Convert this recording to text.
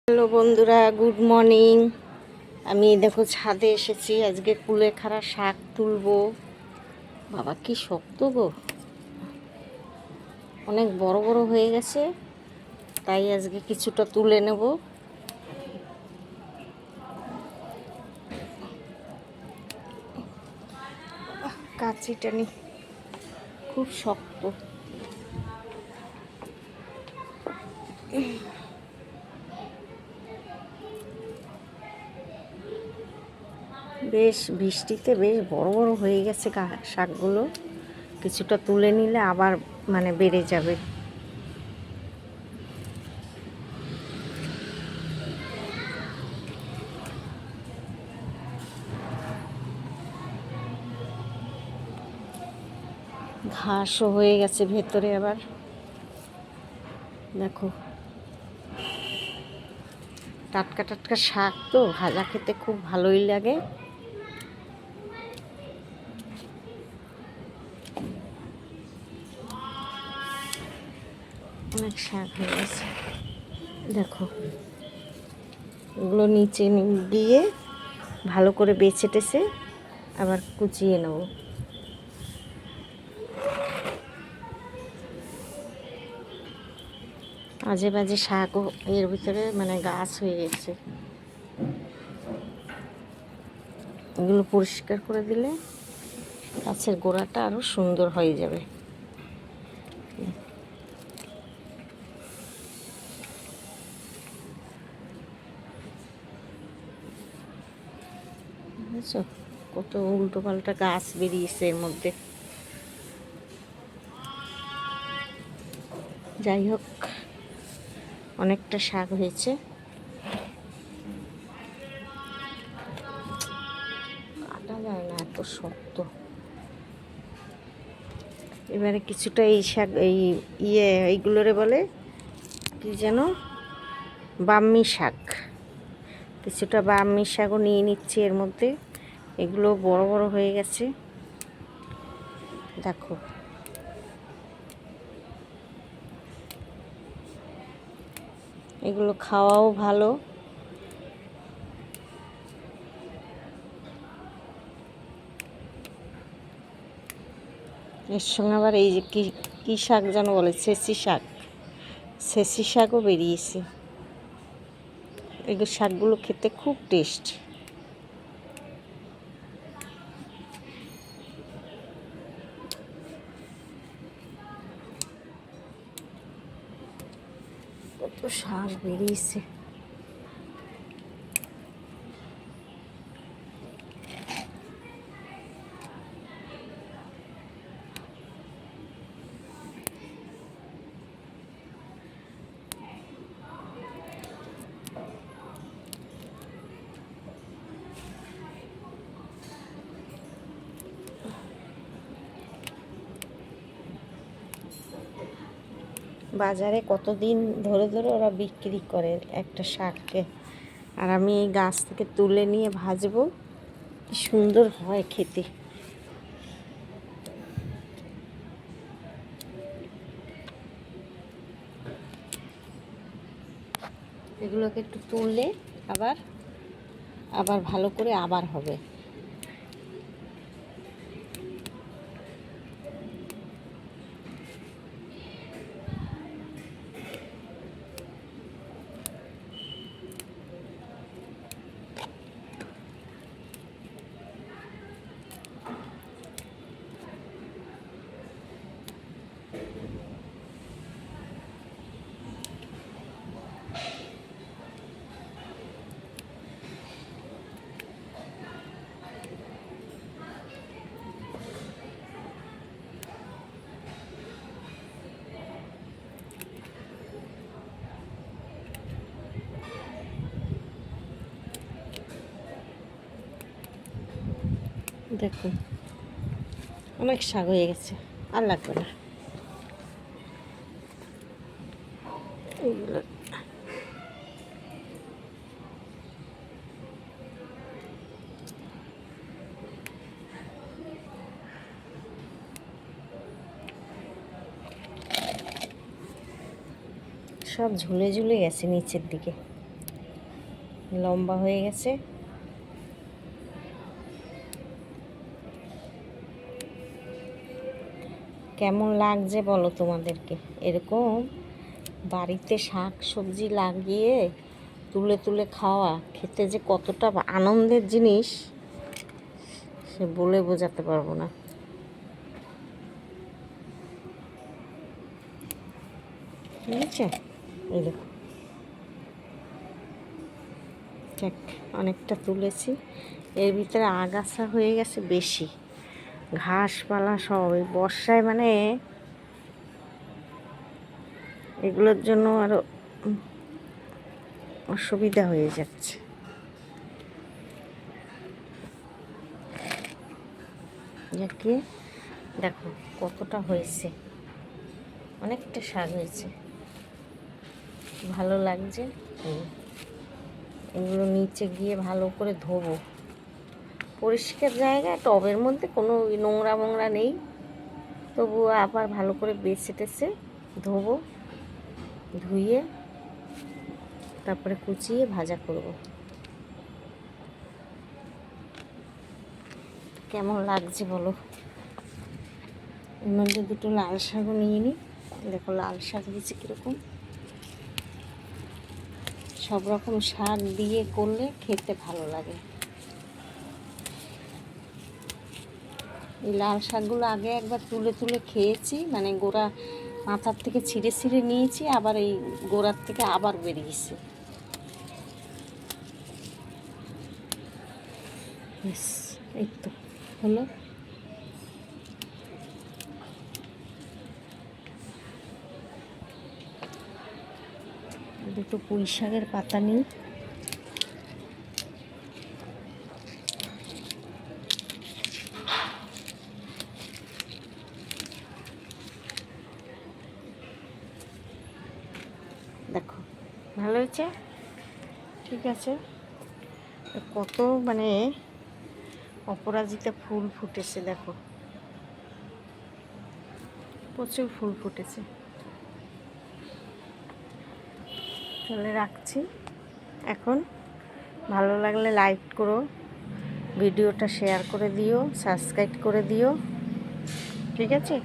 Hello বন্ধুরা, good morning. আমি দেখো ছাদে এসেছি, আজকে কুলেখাড়া শাক তুলবো। বাবা কি শক্ত গো, অনেক বড় বড় হয়ে গেছে, তাই আজকে কিছুটা তুলে নেব। কাঁচিটা নি, খুব শক্ত। বেশ বৃষ্টিতে বেশ বড় বড় হয়ে গেছে শাকগুলো, কিছুটা তুলে নিলে আবার বেড়ে যাবে। ঘাসও হয়ে গেছে ভেতরে, আবার দেখো টাটকা টাটকা শাক তো ভাজা খেতে খুব ভালোই লাগে। অনেক শাক হয়ে গেছে, দেখো এগুলো নিচে দিয়ে ভালো করে বেছে টেছে আবার কুচিয়ে নেব। আজে বাজে শাকও এর ভিতরে গাছ হয়ে গেছে, এগুলো পরিষ্কার করে দিলে গাছের গোড়াটা আরও সুন্দর হয়ে যাবে। বুঝছো কত উল্টো পাল্টা গাছ বেরিয়েছে এর মধ্যে। যাই হোক, অনেকটা শাক হয়েছে। কাটা যায় না, এত শক্ত। এবারে কিছুটা এই শাক, এইগুলোরে বলে কি যেন, বাম্মি শাক। কিছুটা বাম্মি শাকও নিয়ে নিচ্ছি এর মধ্যে। এগুলো বড় বড় হয়ে গেছে, দেখো। এগুলো খাওয়াও ভালো। এর সঙ্গে আবার এই যে কি শাক যেন বলে, ছেঁচি শাক, ছেঁচি শাকও বেরিয়েছে। এগুলো শাকগুলো খেতে খুব টেস্ট। কত শাক বেরিয়েছে। বাজারে কতদিন ধরে ধরে ওরা বিক্রি করে একটা শাককে, আর আমি এই গাছ থেকে তুলে নিয়ে ভাজবো। কি সুন্দর হয় খেতে। এগুলোকে একটু তুললে আবার আবার ভালো করে আবার হবে। দেখুন অনেক শাক হয়ে গেছে, আর লাগবে না এইগুলো। সব ঝুলে ঝুলে গেছে নিচের দিকে। লম্বা হয়ে গেছে। কেমন লাগছে বলো তোমাদেরকে? এরকম বাড়িতে শাক সবজি লাগিয়ে তুলে তুলে খাওয়া, খেতে যে কতটা আনন্দের জিনিস সে বলে বোঝাতে পারবো না। ঠিক আছে, এই দেখো দেখ, অনেকটা তুলেছি। এর ভিতরে আগাছা হয়ে গেছে বেশি, ঘাসপালা সব। এই বর্ষায় মানে এগুলোর জন্য আরো অসুবিধা হয়ে যাচ্ছে। যাকে দেখো কতটা হয়েছে, অনেকটা শাক হয়েছে, ভালো লাগছে। এগুলো নিচে গিয়ে ভালো করে ধোবো, পরিষ্কার জায়গায়, টবের মধ্যে কোনো নোংরা মোংরা নেই, তবুও আবার ভালো করে বেছে টেছে ধোবো, ধুয়ে তারপরে কুচিয়ে ভাজা করব। কেমন লাগছে বলো? এর মধ্যে দুটো লাল শাকও নিয়ে নিই। দেখো লাল শাক দিয়েছি কীরকম। সব রকম শাক দিয়ে করলে খেতে ভালো লাগে। এই লাল শাকগুলো আগে একবার তুলে তুলে খেয়েছি, মানে গোড়া মাথার থেকে ছিঁড়ে ছিঁড়ে নিয়েছি, আবার এই গোড়ার থেকে আবার বেরিয়েছে। এই তো হলো। দুটো পুঁই শাকের পাতা নিই। দেখো ভালো হয়েছে, ঠিক আছে। কত মানে অপরাজিতা ফুল ফুটেছে, দেখো প্রচুর ফুল ফুটেছে। তাহলে রাখছি এখন। ভালো লাগলে লাইক করো, ভিডিওটা শেয়ার করে দিও, সাবস্ক্রাইব করে দিও, ঠিক আছে।